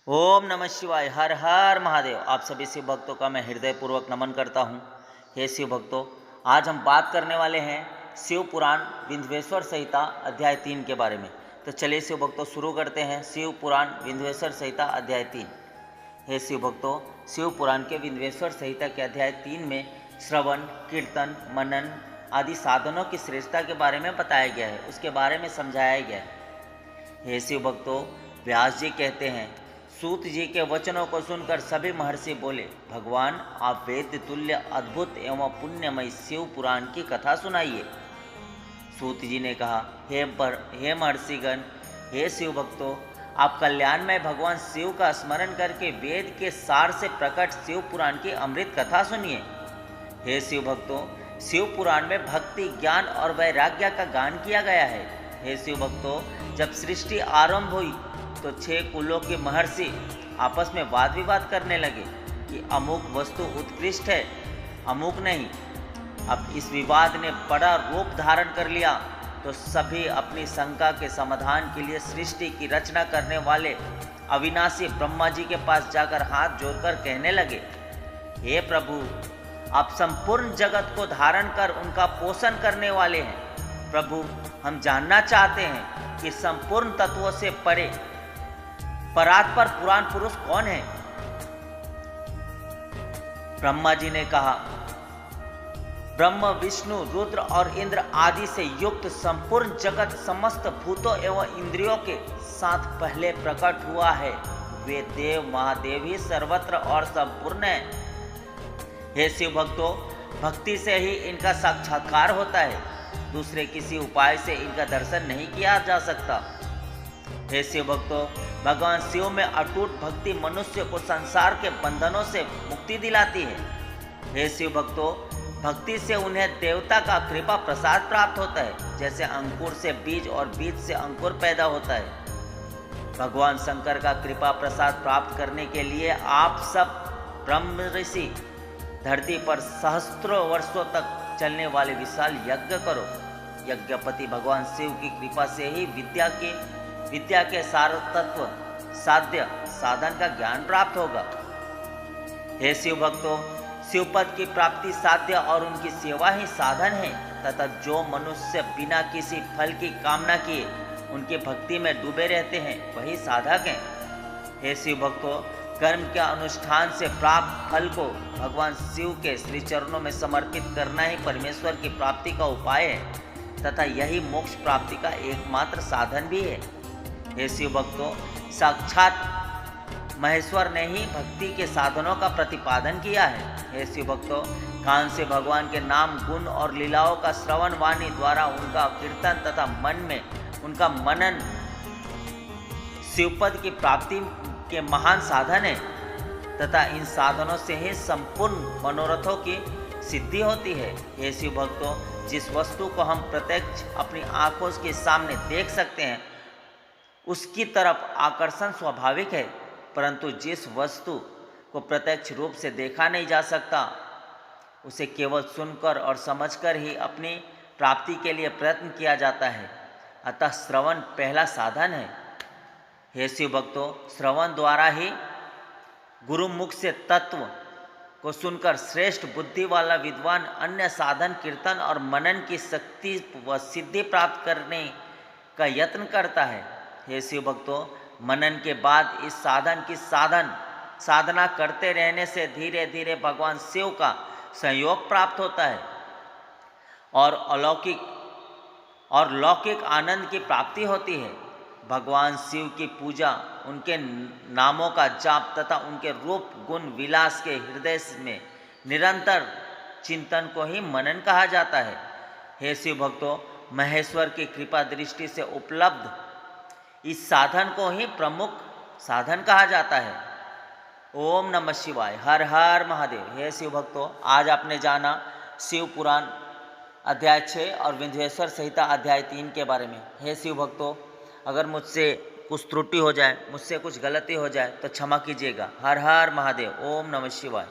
ओम नमः शिवाय। हर हर महादेव। आप सभी शिव भक्तों का मैं हृदयपूर्वक नमन करता हूँ। हे शिव भक्तों, आज हम बात करने वाले हैं शिव पुराण विंध्येश्वर संहिता अध्याय 3 के बारे में। तो चलिए शिव भक्तों शुरू करते हैं। शिव पुराण विंध्येश्वर संहिता अध्याय 3। हे शिव भक्तों, शिव पुराण के विंध्येश्वर संहिता के अध्याय 3 में श्रवण, कीर्तन, मनन आदि साधनों की श्रेष्ठता के बारे में बताया गया है, उसके बारे में समझाया गया है। हे शिव भक्तों, व्यास जी कहते हैं, सूत जी के वचनों को सुनकर सभी महर्षि बोले, भगवान आप वेद तुल्य अद्भुत एवं पुण्यमय शिव पुराण की कथा सुनाइए। सूत जी ने कहा, हे महर्षिगण, हे शिव भक्तों, आप कल्याणमय भगवान शिव का स्मरण करके वेद के सार से प्रकट शिव पुराण की अमृत कथा सुनिए। हे शिव भक्तों, शिव पुराण में भक्ति, ज्ञान और वैराग्य का गान किया गया है। हे शिव भक्तों, जब सृष्टि आरंभ हुई तो 6 कुलों के महर्षि आपस में वाद विवाद करने लगे कि अमुक वस्तु उत्कृष्ट है, अमुक नहीं। अब इस विवाद ने बड़ा रूप धारण कर लिया तो सभी अपनी शंका के समाधान के लिए सृष्टि की रचना करने वाले अविनाशी ब्रह्मा जी के पास जाकर हाथ जोड़कर कहने लगे, हे प्रभु, आप संपूर्ण जगत को धारण कर उनका पोषण करने वाले हैं। प्रभु, हम जानना चाहते हैं कि संपूर्ण तत्वों से परे परात्पर पुराण पुरुष कौन है। ब्रह्मा जी ने कहा, ब्रह्म, विष्णु, रुद्र और इंद्र आदि से युक्त संपूर्ण जगत समस्त भूतों एवं इंद्रियों के साथ पहले प्रकट हुआ है। वे देव महादेव ही सर्वत्र और संपूर्ण है। हे शिव भक्तों, भक्ति से ही इनका साक्षात्कार होता है, दूसरे किसी उपाय से इनका दर्शन नहीं किया जा सकता। हे शिव भक्तों, भगवान शिव में अटूट भक्ति मनुष्य को संसार के बंधनों से मुक्ति दिलाती है। हे शिव भक्तों, भक्ति से उन्हें देवता का कृपा प्रसाद प्राप्त होता है, जैसे अंकुर से बीज और बीज से अंकुर पैदा होता है। भगवान शंकर का कृपा प्रसाद प्राप्त करने के लिए आप सब ब्रह्म ऋषि धरती पर सहस्त्रों वर्षों तक चलने वाले विशाल यज्ञ करो। यज्ञपति भगवान शिव की कृपा से ही विद्या के सार तत्व साध्य साधन का ज्ञान प्राप्त होगा। हे शिव भक्तों, शिवपद की प्राप्ति साध्य और उनकी सेवा ही साधन है, तथा जो मनुष्य बिना किसी फल की कामना किए उनकी भक्ति में डूबे रहते हैं वही साधक हैं। हे शिव भक्तों, कर्म के अनुष्ठान से प्राप्त फल को भगवान शिव के श्री चरणों में समर्पित करना ही परमेश्वर की प्राप्ति का उपाय है, तथा यही मोक्ष प्राप्ति का एकमात्र साधन भी है। हे शिव भक्तों, साक्षात महेश्वर ने ही भक्ति के साधनों का प्रतिपादन किया है। हे शिव भक्तों, कान से भगवान के नाम, गुण और लीलाओं का श्रवण वाणी द्वारा उनका कीर्तन तथा मन में उनका मनन शिवपद की प्राप्ति के महान साधन है, तथा इन साधनों से ही संपूर्ण मनोरथों की सिद्धि होती है। हे शिव भक्तों, जिस वस्तु को हम प्रत्यक्ष अपनी आंखों के सामने देख सकते हैं उसकी तरफ आकर्षण स्वाभाविक है, परंतु जिस वस्तु को प्रत्यक्ष रूप से देखा नहीं जा सकता उसे केवल सुनकर और समझकर ही अपनी प्राप्ति के लिए प्रयत्न किया जाता है। अतः श्रवण पहला साधन है। हे शिव भक्तों, श्रवण द्वारा ही गुरु मुख से तत्व को सुनकर श्रेष्ठ बुद्धि वाला विद्वान अन्य साधन, कीर्तन और मनन की शक्ति व सिद्धि प्राप्त करने का यत्न करता है। हे शिव भक्तों, मनन के बाद इस साधन की साधना करते रहने से धीरे धीरे भगवान शिव का संयोग प्राप्त होता है और लौकिक आनंद की प्राप्ति होती है। भगवान शिव की पूजा, उनके नामों का जाप तथा उनके रूप गुण विलास के हृदय में निरंतर चिंतन को ही मनन कहा जाता है। हे शिव भक्तों, महेश्वर की कृपा दृष्टि से उपलब्ध इस साधन को ही प्रमुख साधन कहा जाता है। ओम नमः शिवाय। हर हर महादेव। हे शिव भक्तों, आज आपने जाना शिव पुराण अध्याय 6 और विंध्येश्वर संहिता अध्याय 3 के बारे में। हे शिव भक्तों, अगर मुझसे कुछ त्रुटि हो जाए, मुझसे कुछ गलती हो जाए तो क्षमा कीजिएगा। हर हर महादेव। ओम नमः शिवाय।